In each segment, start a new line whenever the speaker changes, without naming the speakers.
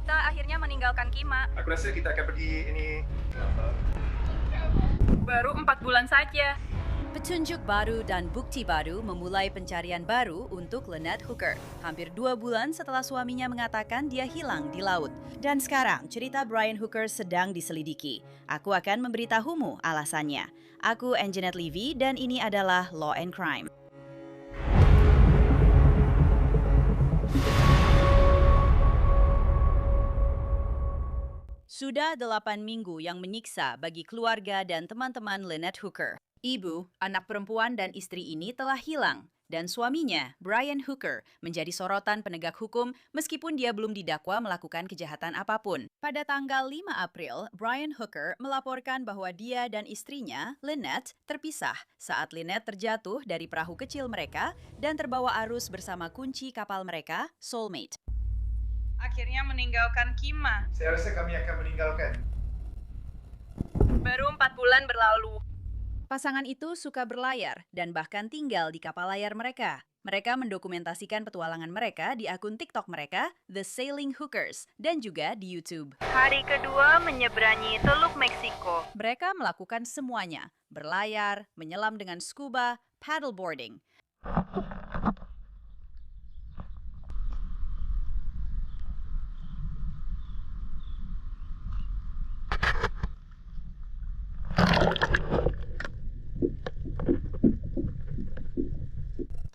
Kita akhirnya meninggalkan Kima.
Aku rasa kita akan pergi ini.
Baru 4 bulan saja.
Petunjuk baru dan bukti baru memulai pencarian baru untuk Lynette Hooker. Hampir 2 bulan setelah suaminya mengatakan dia hilang di laut. Dan sekarang cerita Brian Hooker sedang diselidiki. Aku akan memberitahumu alasannya. Aku Anjanette Levy dan ini adalah Law and Crime. Sudah 8 minggu yang menyiksa bagi keluarga dan teman-teman Lynette Hooker. Ibu, anak perempuan dan istri ini telah hilang. Dan suaminya, Brian Hooker, menjadi sorotan penegak hukum meskipun dia belum didakwa melakukan kejahatan apapun. Pada tanggal 5 April, Brian Hooker melaporkan bahwa dia dan istrinya, Lynette, terpisah saat Lynette terjatuh dari perahu kecil mereka dan terbawa arus bersama kunci kapal mereka, Soulmate.
Akhirnya meninggalkan Kima.
Saya rasa kami akan meninggalkan.
Baru 4 bulan berlalu.
Pasangan itu suka berlayar dan bahkan tinggal di kapal layar mereka. Mereka mendokumentasikan petualangan mereka di akun TikTok mereka, The Sailing Hookers, dan juga di YouTube.
Hari kedua menyeberangi Teluk Meksiko.
Mereka melakukan semuanya, berlayar, menyelam dengan scuba, paddleboarding.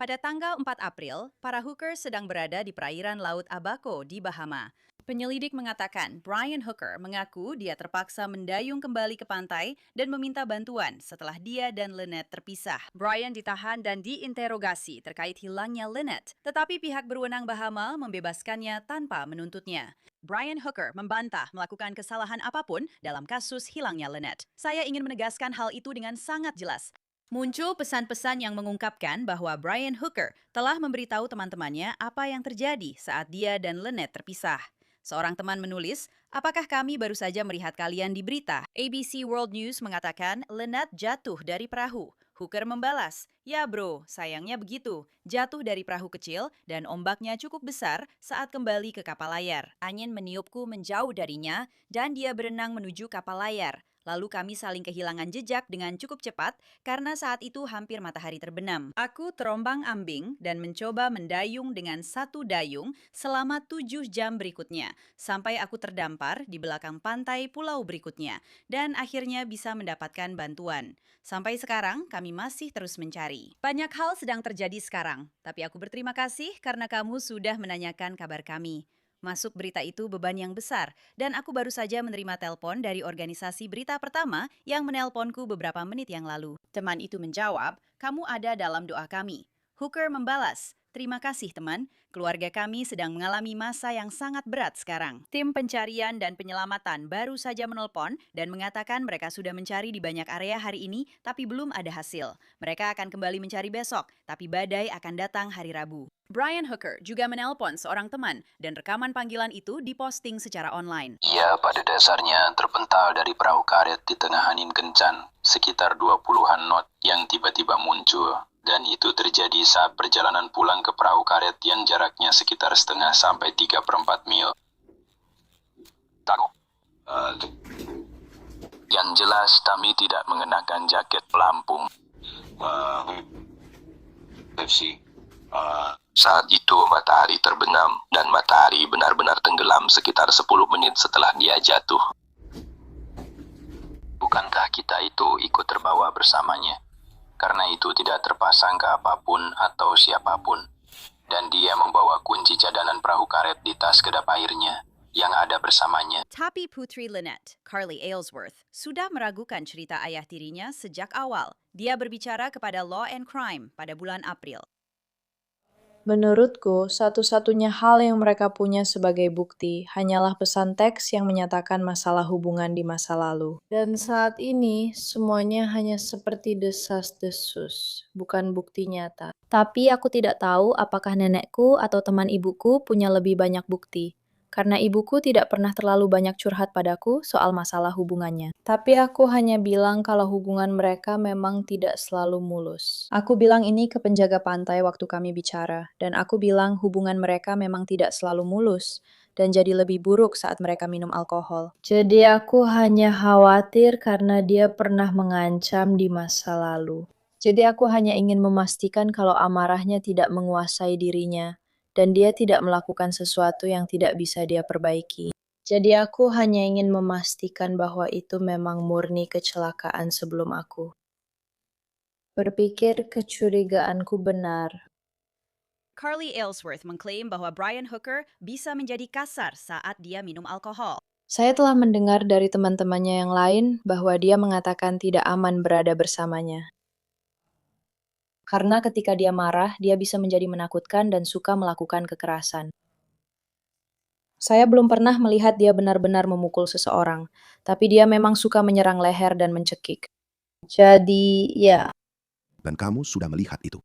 Pada tanggal 4 April, para hookers sedang berada di perairan Laut Abaco di Bahama. Penyelidik mengatakan Brian Hooker mengaku dia terpaksa mendayung kembali ke pantai dan meminta bantuan setelah dia dan Lynette terpisah. Brian ditahan dan diinterogasi terkait hilangnya Lynette, tetapi pihak berwenang Bahama membebaskannya tanpa menuntutnya. Brian Hooker membantah melakukan kesalahan apapun dalam kasus hilangnya Lynette. Saya ingin menegaskan hal itu dengan sangat jelas. Muncul pesan-pesan yang mengungkapkan bahwa Brian Hooker telah memberitahu teman-temannya apa yang terjadi saat dia dan Lynette terpisah. Seorang teman menulis, apakah kami baru saja melihat kalian di berita? ABC World News mengatakan Lynette jatuh dari perahu. Hooker membalas, ya bro, sayangnya begitu. Jatuh dari perahu kecil dan ombaknya cukup besar saat kembali ke kapal layar. Angin meniupku menjauh darinya dan dia berenang menuju kapal layar. Lalu kami saling kehilangan jejak dengan cukup cepat karena saat itu hampir matahari terbenam. Aku terombang-ambing dan mencoba mendayung dengan satu dayung selama 7 jam berikutnya, sampai aku terdampar di belakang pantai pulau berikutnya, dan akhirnya bisa mendapatkan bantuan. Sampai sekarang, kami masih terus mencari. Banyak hal sedang terjadi sekarang, tapi aku berterima kasih karena kamu sudah menanyakan kabar kami. Masuk berita itu beban yang besar, dan aku baru saja menerima telepon dari organisasi berita pertama yang menelponku beberapa menit yang lalu. Teman itu menjawab, kamu ada dalam doa kami. Hooker membalas, terima kasih teman, keluarga kami sedang mengalami masa yang sangat berat sekarang. Tim pencarian dan penyelamatan baru saja menelpon dan mengatakan mereka sudah mencari di banyak area hari ini, tapi belum ada hasil. Mereka akan kembali mencari besok, tapi badai akan datang hari Rabu. Brian Hooker juga menelpon seorang teman dan rekaman panggilan itu diposting secara online.
Ia pada dasarnya terpental dari perahu karet di tengah angin kencang, sekitar 20-an knot yang tiba-tiba muncul. Dan itu terjadi saat perjalanan pulang ke perahu karet yang jaraknya sekitar setengah sampai 3/4 mil. Tahu. Yang jelas kami tidak mengenakan jaket pelampung. Saat itu matahari terbenam dan matahari benar-benar tenggelam sekitar 10 menit setelah dia jatuh. Bukankah kita itu ikut terbawa bersamanya? Karena itu tidak terpasang ke apapun atau siapapun. Dan dia membawa kunci cadangan perahu karet di tas kedap airnya yang ada bersamanya.
Tapi putri Lynette, Carly Aylesworth, sudah meragukan cerita ayah tirinya sejak awal. Dia berbicara kepada Law and Crime pada bulan April.
Menurutku, satu-satunya hal yang mereka punya sebagai bukti hanyalah pesan teks yang menyatakan masalah hubungan di masa lalu. Dan saat ini, semuanya hanya seperti desas-desus, bukan bukti nyata. Tapi aku tidak tahu apakah nenekku atau teman ibuku punya lebih banyak bukti. Karena ibuku tidak pernah terlalu banyak curhat padaku soal masalah hubungannya. Tapi aku hanya bilang kalau hubungan mereka memang tidak selalu mulus. Aku bilang ini ke penjaga pantai waktu kami bicara, dan aku bilang hubungan mereka memang tidak selalu mulus. dan jadi lebih buruk saat mereka minum alkohol. Jadi aku hanya khawatir karena dia pernah mengancam di masa lalu. Jadi aku hanya ingin memastikan kalau amarahnya tidak menguasai dirinya, dan dia tidak melakukan sesuatu yang tidak bisa dia perbaiki. Jadi aku hanya ingin memastikan bahwa itu memang murni kecelakaan sebelum aku berpikir kecurigaanku benar.
Carly Aylesworth mengklaim bahwa Brian Hooker bisa menjadi kasar saat dia minum alkohol.
Saya telah mendengar dari teman-temannya yang lain bahwa dia mengatakan tidak aman berada bersamanya. Karena ketika dia marah, dia bisa menjadi menakutkan dan suka melakukan kekerasan. Saya belum pernah melihat dia benar-benar memukul seseorang, tapi dia memang suka menyerang leher dan mencekik. Jadi, ya,
Dan kamu sudah melihat itu.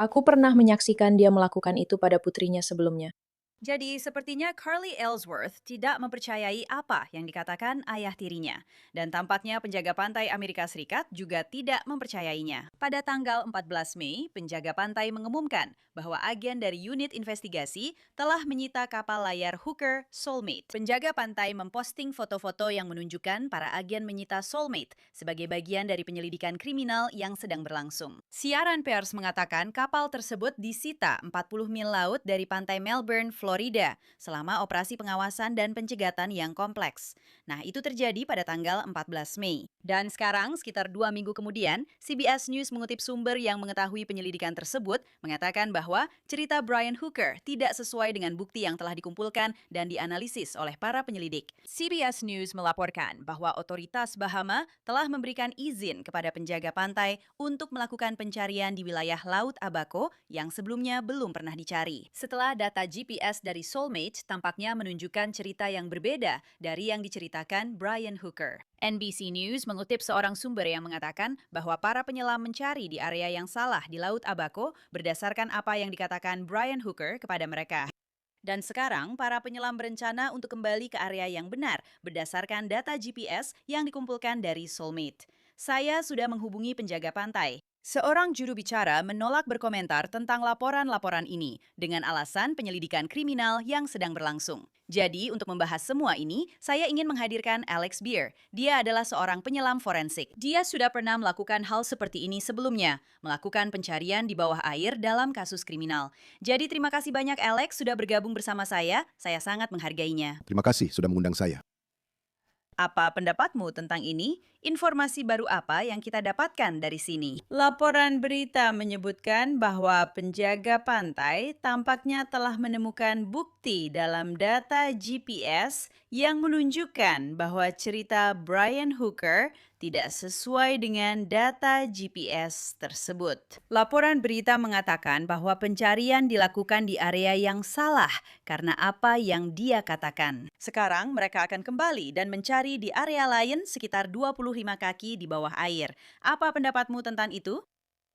aku pernah menyaksikan dia melakukan itu pada putrinya sebelumnya.
Jadi, sepertinya Carly Aylesworth tidak mempercayai apa yang dikatakan ayah tirinya. Dan tampaknya penjaga pantai Amerika Serikat juga tidak mempercayainya. Pada tanggal 14 Mei, penjaga pantai mengumumkan bahwa agen dari unit investigasi telah menyita kapal layar Hooker Soulmate. Penjaga pantai memposting foto-foto yang menunjukkan para agen menyita Soulmate sebagai bagian dari penyelidikan kriminal yang sedang berlangsung. Siaran pers mengatakan kapal tersebut disita 40 mil laut dari pantai Melbourne, Florida, selama operasi pengawasan dan pencegatan yang kompleks. Nah, itu terjadi pada tanggal 14 Mei. Dan sekarang, sekitar 2 minggu kemudian, CBS News mengutip sumber yang mengetahui penyelidikan tersebut, mengatakan bahwa cerita Brian Hooker tidak sesuai dengan bukti yang telah dikumpulkan dan dianalisis oleh para penyelidik. CBS News melaporkan bahwa otoritas Bahama telah memberikan izin kepada penjaga pantai untuk melakukan pencarian di wilayah Laut Abaco yang sebelumnya belum pernah dicari. Setelah data GPS dari Soulmate tampaknya menunjukkan cerita yang berbeda dari yang diceritakan Brian Hooker. NBC News mengutip seorang sumber yang mengatakan bahwa para penyelam mencari di area yang salah di Laut Abaco berdasarkan apa yang dikatakan Brian Hooker kepada mereka. Dan sekarang, para penyelam berencana untuk kembali ke area yang benar berdasarkan data GPS yang dikumpulkan dari Soulmate. Saya sudah menghubungi penjaga pantai. Seorang juru bicara menolak berkomentar tentang laporan-laporan ini dengan alasan penyelidikan kriminal yang sedang berlangsung. Jadi, untuk membahas semua ini, saya ingin menghadirkan Alex Beer. Dia adalah seorang penyelam forensik. Dia sudah pernah melakukan hal seperti ini sebelumnya, melakukan pencarian di bawah air dalam kasus kriminal. Jadi, terima kasih banyak Alex sudah bergabung bersama saya sangat menghargainya.
Terima kasih sudah mengundang saya.
Apa pendapatmu tentang ini? Informasi baru apa yang kita dapatkan dari sini? Laporan berita menyebutkan bahwa penjaga pantai tampaknya telah menemukan bukti dalam data GPS yang menunjukkan bahwa cerita Brian Hooker tidak sesuai dengan data GPS tersebut. Laporan berita mengatakan bahwa pencarian dilakukan di area yang salah karena apa yang dia katakan. Sekarang mereka akan kembali dan mencari di area lain sekitar 25 kaki di bawah air. Apa pendapatmu tentang itu?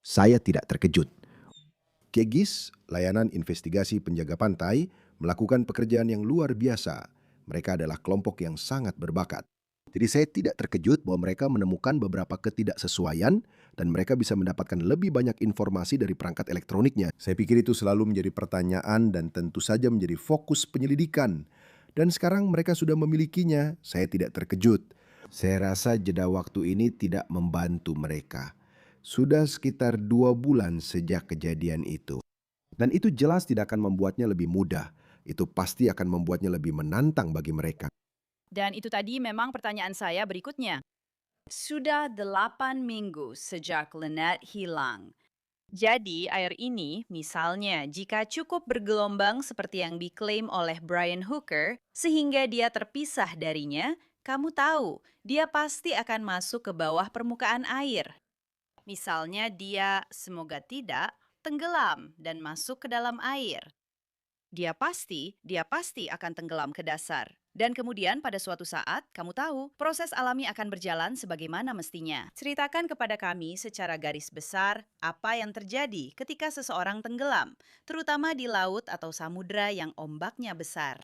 Saya tidak terkejut. KEGIS, Layanan Investigasi Penjaga Pantai, melakukan pekerjaan yang luar biasa. Mereka adalah kelompok yang sangat berbakat. Jadi saya tidak terkejut bahwa mereka menemukan beberapa ketidaksesuaian dan mereka bisa mendapatkan lebih banyak informasi dari perangkat elektroniknya. Saya pikir itu selalu menjadi pertanyaan dan tentu saja menjadi fokus penyelidikan. Dan sekarang mereka sudah memilikinya. Saya tidak terkejut. Saya rasa jeda waktu ini tidak membantu mereka. Sudah sekitar 2 bulan sejak kejadian itu. Dan itu jelas tidak akan membuatnya lebih mudah. Itu pasti akan membuatnya lebih menantang bagi mereka.
Dan itu tadi memang pertanyaan saya berikutnya. Sudah 8 minggu sejak Lynette hilang. Jadi air ini, misalnya, jika cukup bergelombang seperti yang diklaim oleh Brian Hooker, sehingga dia terpisah darinya, kamu tahu, dia pasti akan masuk ke bawah permukaan air. Misalnya dia, semoga tidak, tenggelam dan masuk ke dalam air. Dia pasti akan tenggelam ke dasar. Dan kemudian pada suatu saat, kamu tahu, proses alami akan berjalan sebagaimana mestinya. Ceritakan kepada kami secara garis besar apa yang terjadi ketika seseorang tenggelam, terutama di laut atau samudra yang ombaknya besar.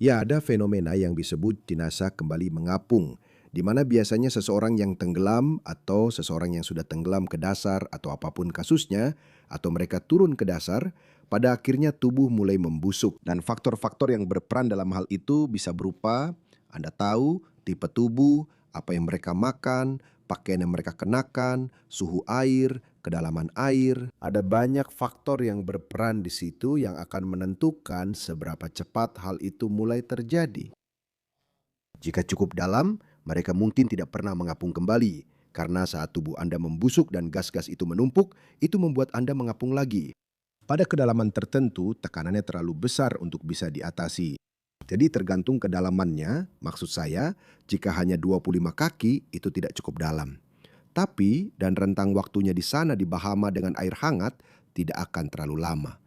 Ya, ada fenomena yang disebut jenazah kembali mengapung. di mana biasanya seseorang yang tenggelam atau seseorang yang sudah tenggelam ke dasar atau apapun kasusnya, atau mereka turun ke dasar, pada akhirnya tubuh mulai membusuk. Dan faktor-faktor yang berperan dalam hal itu bisa berupa, Anda tahu, tipe tubuh, apa yang mereka makan, pakaian yang mereka kenakan, suhu air, kedalaman air. Ada banyak faktor yang berperan di situ yang akan menentukan seberapa cepat hal itu mulai terjadi. Jika cukup dalam, mereka mungkin tidak pernah mengapung kembali. Karena saat tubuh Anda membusuk dan gas-gas itu menumpuk, itu membuat Anda mengapung lagi. Pada kedalaman tertentu, tekanannya terlalu besar untuk bisa diatasi. Jadi tergantung kedalamannya, maksud saya, jika hanya 25 kaki, itu tidak cukup dalam. Tapi, dan rentang waktunya di sana di Bahama dengan air hangat, tidak akan terlalu lama.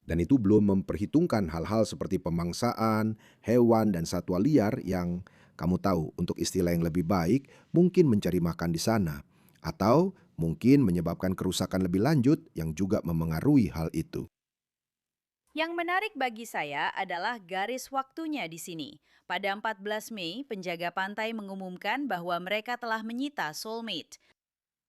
Dan itu belum memperhitungkan hal-hal seperti pemangsaan, hewan, dan satwa liar yang kamu tahu untuk istilah yang lebih baik mungkin mencari makan di sana. Atau mungkin menyebabkan kerusakan lebih lanjut yang juga memengaruhi hal itu.
Yang menarik bagi saya adalah garis waktunya di sini. Pada 14 Mei, penjaga pantai mengumumkan bahwa mereka telah menyita Soulmate.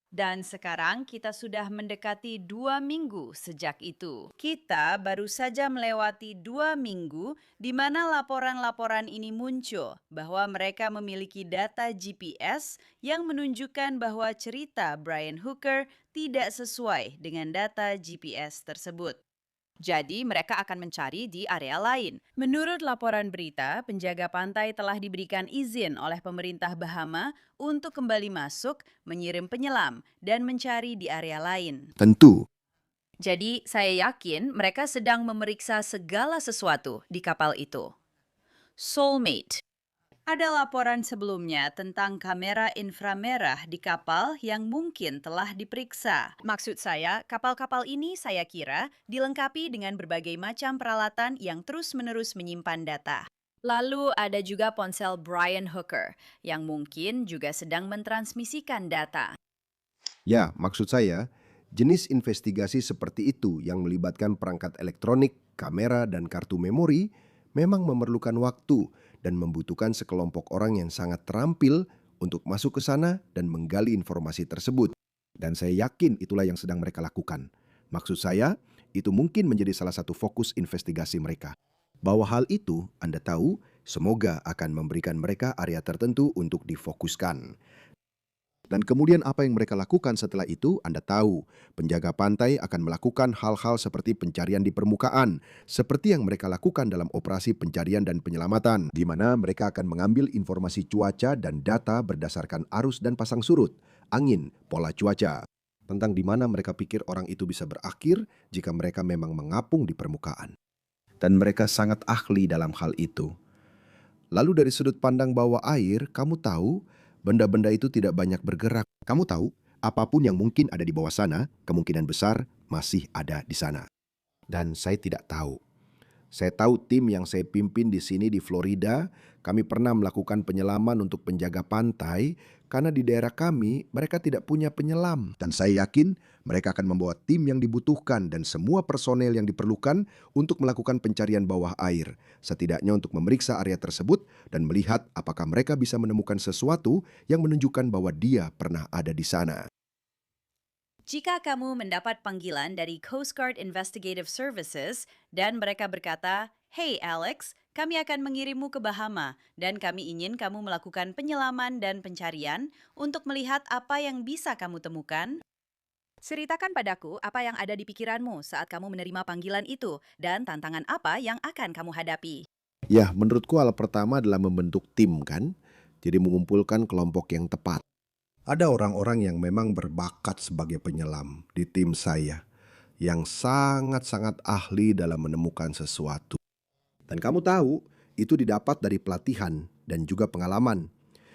Dan sekarang kita sudah mendekati 2 minggu sejak itu. Kita baru saja melewati 2 minggu di mana laporan-laporan ini muncul bahwa mereka memiliki data GPS yang menunjukkan bahwa cerita Brian Hooker tidak sesuai dengan data GPS tersebut. Jadi mereka akan mencari di area lain. Menurut laporan berita, penjaga pantai telah diberikan izin oleh pemerintah Bahama untuk kembali masuk, mengirim penyelam, dan mencari di area lain.
Tentu,
Jadi saya yakin mereka sedang memeriksa segala sesuatu di kapal itu. Soulmate. Ada laporan sebelumnya tentang kamera inframerah di kapal yang mungkin telah diperiksa. Maksud saya, kapal-kapal ini saya kira dilengkapi dengan berbagai macam peralatan yang terus-menerus menyimpan data. Lalu ada juga ponsel Brian Hooker yang mungkin juga sedang mentransmisikan data.
ya maksud saya, jenis investigasi seperti itu yang melibatkan perangkat elektronik, kamera, dan kartu memori memang memerlukan waktu dan membutuhkan sekelompok orang yang sangat terampil untuk masuk ke sana dan menggali informasi tersebut. Dan saya yakin itulah yang sedang mereka lakukan. Maksud saya, itu mungkin menjadi salah satu fokus investigasi mereka. Bahwa hal itu, Anda tahu, semoga akan memberikan mereka area tertentu untuk difokuskan. Dan kemudian apa yang mereka lakukan setelah itu, Anda tahu, penjaga pantai akan melakukan hal-hal seperti pencarian di permukaan, seperti yang mereka lakukan dalam operasi pencarian dan penyelamatan, di mana mereka akan mengambil informasi cuaca dan data berdasarkan arus dan pasang surut, angin, pola cuaca, tentang di mana mereka pikir orang itu bisa berakhir jika mereka memang mengapung di permukaan. Dan mereka sangat ahli dalam hal itu. Lalu dari sudut pandang bawah air, kamu tahu, benda-benda itu tidak banyak bergerak. Kamu tahu, apapun yang mungkin ada di bawah sana, kemungkinan besar masih ada di sana. Dan saya tidak tahu. Saya tahu tim yang saya pimpin di sini di Florida, kami pernah melakukan penyelaman untuk penjaga pantai karena di daerah kami mereka tidak punya penyelam. Dan saya yakin mereka akan membawa tim yang dibutuhkan dan semua personel yang diperlukan untuk melakukan pencarian bawah air. Setidaknya untuk memeriksa area tersebut dan melihat apakah mereka bisa menemukan sesuatu yang menunjukkan bahwa dia pernah ada di sana.
Jika kamu mendapat panggilan dari Coast Guard Investigative Services dan mereka berkata, "Hey Alex, kami akan mengirimmu ke Bahama dan kami ingin kamu melakukan penyelaman dan pencarian untuk melihat apa yang bisa kamu temukan," ceritakan padaku apa yang ada di pikiranmu saat kamu menerima panggilan itu dan tantangan apa yang akan kamu hadapi.
Ya, menurutku hal pertama adalah membentuk tim kan, jadi mengumpulkan kelompok yang tepat. Ada orang-orang yang memang berbakat sebagai penyelam di tim saya yang sangat-sangat ahli dalam menemukan sesuatu. Dan kamu tahu, itu didapat dari pelatihan dan juga pengalaman.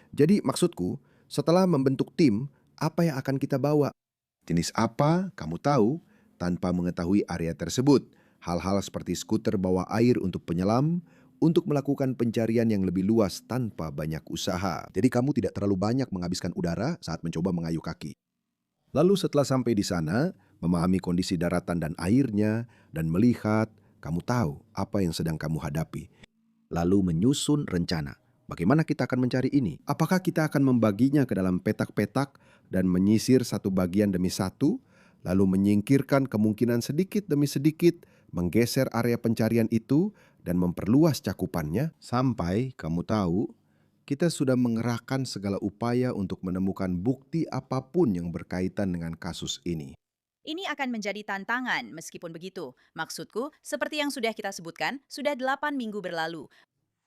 Jadi maksudku, setelah membentuk tim, apa yang akan kita bawa? Jenis apa, kamu tahu, tanpa mengetahui area tersebut. Hal-hal seperti skuter bawah air untuk penyelam, untuk melakukan pencarian yang lebih luas tanpa banyak usaha. Jadi kamu tidak terlalu banyak menghabiskan udara saat mencoba mengayuh kaki. Lalu setelah sampai di sana, memahami kondisi daratan dan airnya, dan melihat, kamu tahu apa yang sedang kamu hadapi. Lalu menyusun rencana. Bagaimana kita akan mencari ini? Apakah kita akan membaginya ke dalam petak-petak dan menyisir satu bagian demi satu, lalu menyingkirkan kemungkinan sedikit demi sedikit, menggeser area pencarian itu dan memperluas cakupannya sampai kamu tahu kita sudah mengerahkan segala upaya untuk menemukan bukti apapun yang berkaitan dengan kasus ini.
Ini akan menjadi tantangan meskipun begitu. Maksudku, seperti yang sudah kita sebutkan, sudah 8 minggu berlalu.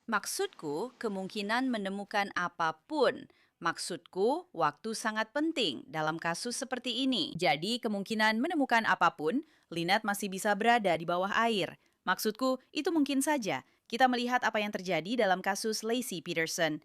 Maksudku, kemungkinan menemukan apapun. Maksudku, waktu sangat penting dalam kasus seperti ini. Jadi, kemungkinan menemukan apapun, Lynette masih bisa berada di bawah air. Maksudku, itu mungkin saja. Kita melihat apa yang terjadi dalam kasus Laci Peterson.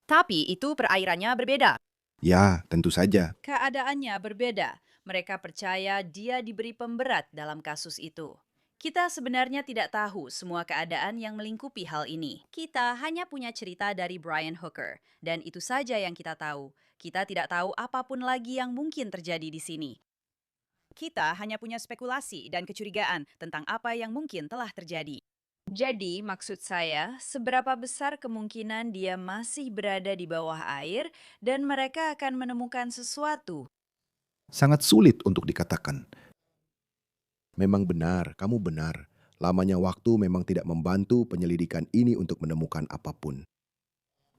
Tapi itu perairannya berbeda.
Ya, tentu saja.
Keadaannya berbeda. Mereka percaya dia diberi pemberat dalam kasus itu. Kita sebenarnya tidak tahu semua keadaan yang melingkupi hal ini. Kita hanya punya cerita dari Brian Hooker, dan itu saja yang kita tahu. Kita tidak tahu apapun lagi yang mungkin terjadi di sini. Kita hanya punya spekulasi dan kecurigaan tentang apa yang mungkin telah terjadi. Jadi, maksud saya, seberapa besar kemungkinan dia masih berada di bawah air dan mereka akan menemukan sesuatu?
Sangat sulit untuk dikatakan. Memang benar, kamu benar. Lamanya waktu memang tidak membantu penyelidikan ini untuk menemukan apapun.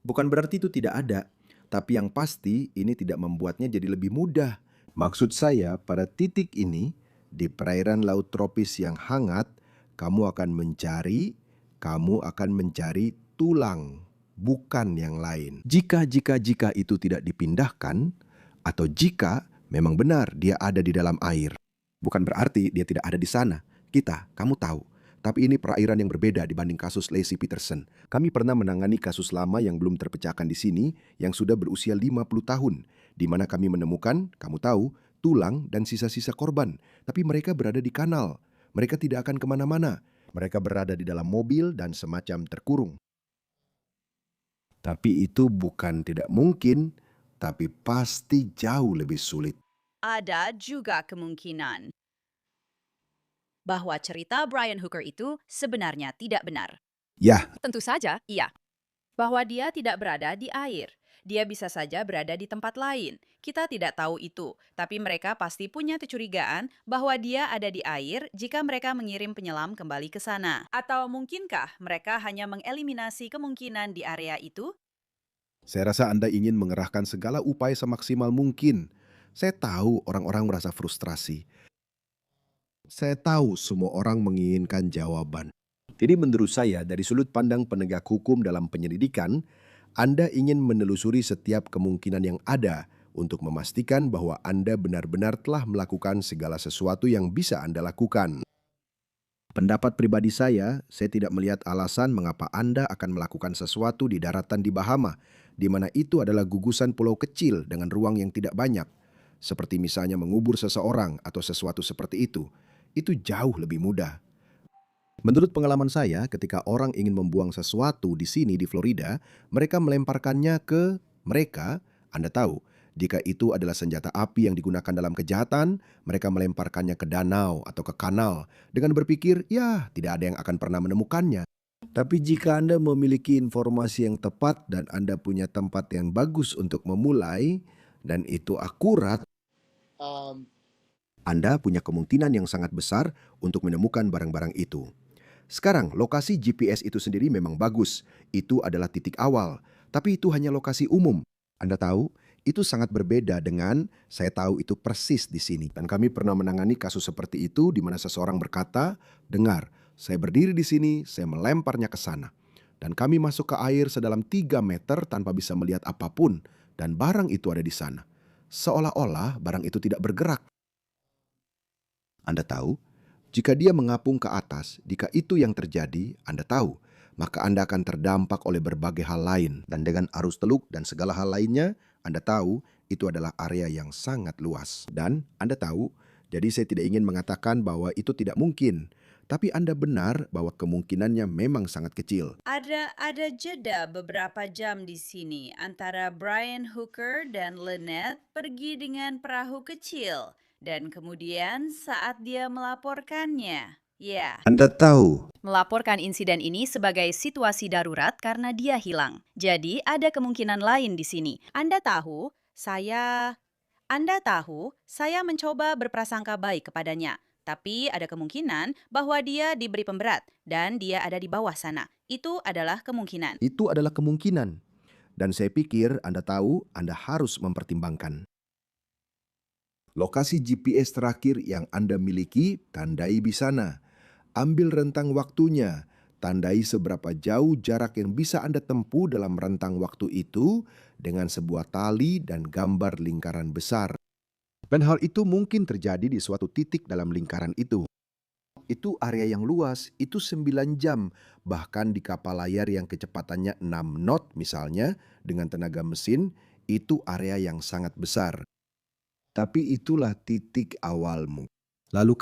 Bukan berarti itu tidak ada, tapi yang pasti ini tidak membuatnya jadi lebih mudah. Maksud saya, pada titik ini, di perairan laut tropis yang hangat, kamu akan mencari tulang, bukan yang lain. Jika itu tidak dipindahkan, atau jika memang benar dia ada di dalam air, bukan berarti dia tidak ada di sana. Kamu tahu. Tapi ini perairan yang berbeda dibanding kasus Laci Peterson. Kami pernah menangani kasus lama yang belum terpecahkan di sini, yang sudah berusia 50 tahun, di mana kami menemukan, kamu tahu, tulang dan sisa-sisa korban. Tapi mereka berada di kanal. Mereka tidak akan kemana-mana. Mereka berada di dalam mobil dan semacam terkurung. Tapi itu bukan tidak mungkin, tapi pasti jauh lebih sulit.
Ada juga kemungkinan bahwa cerita Brian Hooker itu sebenarnya tidak benar.
Ya,
Tentu saja, iya. Bahwa dia tidak berada di air. Dia bisa saja berada di tempat lain. Kita tidak tahu itu, tapi mereka pasti punya kecurigaan bahwa dia ada di air jika mereka mengirim penyelam kembali ke sana. Atau mungkinkah mereka hanya mengeliminasi kemungkinan di area itu?
saya rasa Anda ingin mengerahkan segala upaya semaksimal mungkin. Saya tahu orang-orang merasa frustrasi. Saya tahu semua orang menginginkan jawaban. Jadi menurut saya, dari sudut pandang penegak hukum dalam penyelidikan, Anda ingin menelusuri setiap kemungkinan yang ada untuk memastikan bahwa Anda benar-benar telah melakukan segala sesuatu yang bisa Anda lakukan. Pendapat pribadi saya tidak melihat alasan mengapa Anda akan melakukan sesuatu di daratan di Bahama, di mana itu adalah gugusan pulau kecil dengan ruang yang tidak banyak. Seperti misalnya mengubur seseorang atau sesuatu seperti itu jauh lebih mudah. Menurut pengalaman saya, ketika orang ingin membuang sesuatu di sini di Florida, mereka melemparkannya ke mereka. Anda tahu, jika itu adalah senjata api yang digunakan dalam kejahatan, mereka melemparkannya ke danau atau ke kanal dengan berpikir, ya, tidak ada yang akan pernah menemukannya. Tapi jika Anda memiliki informasi yang tepat dan Anda punya tempat yang bagus untuk memulai, dan itu akurat, Anda punya kemungkinan yang sangat besar untuk menemukan barang-barang itu. Sekarang, lokasi GPS itu sendiri memang bagus. Itu adalah titik awal. Tapi itu hanya lokasi umum. Anda tahu, itu sangat berbeda dengan saya tahu itu persis di sini. Dan kami pernah menangani kasus seperti itu di mana seseorang berkata, dengar, saya berdiri di sini, saya melemparnya ke sana. Dan kami masuk ke air sedalam 3 meter tanpa bisa melihat apapun. Dan barang itu ada di sana. Seolah-olah barang itu tidak bergerak. Anda tahu, jika dia mengapung ke atas, jika itu yang terjadi, Anda tahu, maka Anda akan terdampak oleh berbagai hal lain. Dan dengan arus teluk dan segala hal lainnya, Anda tahu itu adalah area yang sangat luas. Dan Anda tahu, jadi saya tidak ingin mengatakan bahwa itu tidak mungkin. Tapi Anda benar bahwa kemungkinannya memang sangat kecil.
Ada jeda beberapa jam di sini antara Brian Hooker dan Lynette pergi dengan perahu kecil. Dan kemudian saat dia melaporkannya. Ya,
Anda tahu,
melaporkan insiden ini sebagai situasi darurat karena dia hilang. Jadi, ada kemungkinan lain di sini. Anda tahu, saya mencoba berprasangka baik kepadanya. Tapi ada kemungkinan bahwa dia diberi pemberat dan dia ada di bawah sana. Itu adalah kemungkinan.
itu adalah kemungkinan. Dan saya pikir Anda tahu, Anda harus mempertimbangkan. Lokasi GPS terakhir yang Anda miliki, tandai di sana. Ambil rentang waktunya, tandai seberapa jauh jarak yang bisa Anda tempuh dalam rentang waktu itu dengan sebuah tali dan gambar lingkaran besar. Dan hal itu mungkin terjadi di suatu titik dalam lingkaran itu. Itu area yang luas, itu 9 jam, bahkan di kapal layar yang kecepatannya 6 knot misalnya, dengan tenaga mesin, itu area yang sangat besar. Tapi itulah titik awalmu. Lalu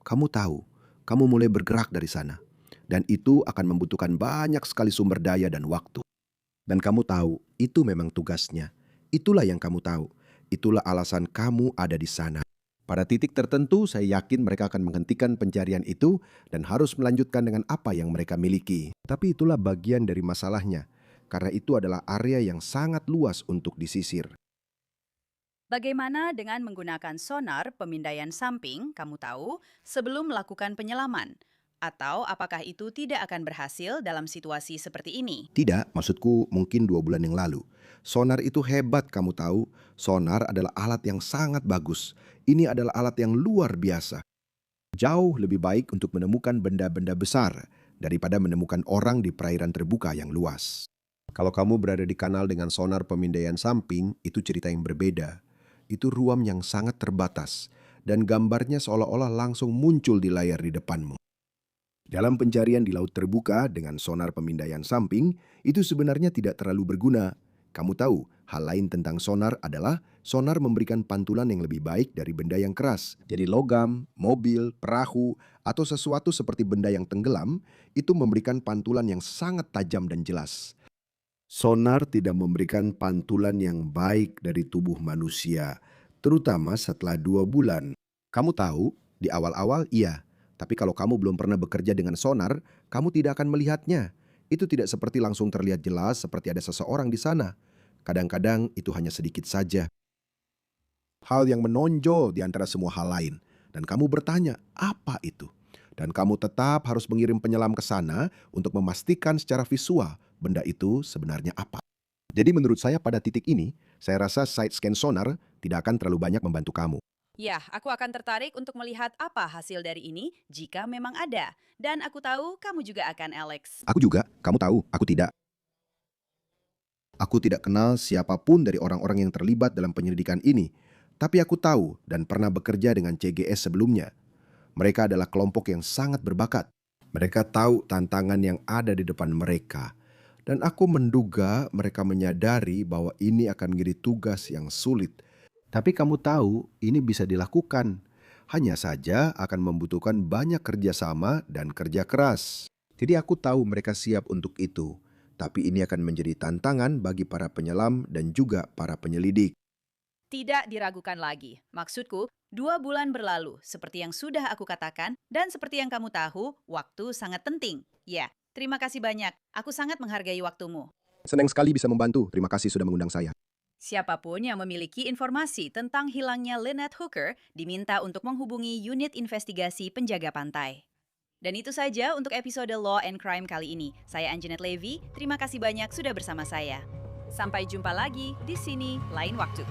kamu tahu, kamu mulai bergerak dari sana. Dan itu akan membutuhkan banyak sekali sumber daya dan waktu. Dan kamu tahu, itu memang tugasnya. Itulah yang kamu tahu. Itulah alasan kamu ada di sana. Pada titik tertentu, saya yakin mereka akan menghentikan pencarian itu dan harus melanjutkan dengan apa yang mereka miliki. Tapi itulah bagian dari masalahnya, karena itu adalah area yang sangat luas untuk disisir.
Bagaimana dengan menggunakan sonar pemindaian samping, kamu tahu, sebelum melakukan penyelaman? Atau apakah itu tidak akan berhasil dalam situasi seperti ini?
Tidak, maksudku mungkin 2 bulan yang lalu. Sonar itu hebat, kamu tahu. Sonar adalah alat yang sangat bagus. Ini adalah alat yang luar biasa. Jauh lebih baik untuk menemukan benda-benda besar daripada menemukan orang di perairan terbuka yang luas. Kalau kamu berada di kanal dengan sonar pemindaian samping, itu cerita yang berbeda. Itu ruang yang sangat terbatas, dan gambarnya seolah-olah langsung muncul di layar di depanmu. Dalam pencarian di laut terbuka dengan sonar pemindaian samping, itu sebenarnya tidak terlalu berguna. Kamu tahu, hal lain tentang sonar adalah sonar memberikan pantulan yang lebih baik dari benda yang keras. Jadi logam, mobil, perahu, atau sesuatu seperti benda yang tenggelam, itu memberikan pantulan yang sangat tajam dan jelas. Sonar tidak memberikan pantulan yang baik dari tubuh manusia, terutama setelah 2 bulan. Kamu tahu, di awal-awal iya. Tapi kalau kamu belum pernah bekerja dengan sonar, kamu tidak akan melihatnya. Itu tidak seperti langsung terlihat jelas seperti ada seseorang di sana. Kadang-kadang itu hanya sedikit saja. Hal yang menonjol di antara semua hal lain. Dan kamu bertanya, apa itu? Dan kamu tetap harus mengirim penyelam ke sana untuk memastikan secara visual benda itu sebenarnya apa. Jadi menurut saya pada titik ini, saya rasa side scan sonar tidak akan terlalu banyak membantu kamu.
Ya, aku akan tertarik untuk melihat apa hasil dari ini jika memang ada. Dan aku tahu kamu juga akan, Alex.
Aku juga, kamu tahu, aku tidak. Aku tidak kenal siapapun dari orang-orang yang terlibat dalam penyelidikan ini. Tapi aku tahu dan pernah bekerja dengan CGS sebelumnya. Mereka adalah kelompok yang sangat berbakat. Mereka tahu tantangan yang ada di depan mereka. Dan aku menduga mereka menyadari bahwa ini akan menjadi tugas yang sulit. Tapi kamu tahu, ini bisa dilakukan. Hanya saja akan membutuhkan banyak kerjasama dan kerja keras. Jadi aku tahu mereka siap untuk itu. Tapi ini akan menjadi tantangan bagi para penyelam dan juga para penyelidik.
Tidak diragukan lagi. Maksudku, 2 bulan berlalu, seperti yang sudah aku katakan, dan seperti yang kamu tahu, waktu sangat penting. Ya, terima kasih banyak. Aku sangat menghargai waktumu.
Senang sekali bisa membantu. Terima kasih sudah mengundang saya.
Siapapun yang memiliki informasi tentang hilangnya Lynette Hooker diminta untuk menghubungi unit investigasi penjaga pantai. Dan itu saja untuk episode Law and Crime kali ini. Saya Anjanette Levy, terima kasih banyak sudah bersama saya. Sampai jumpa lagi di sini lain waktu.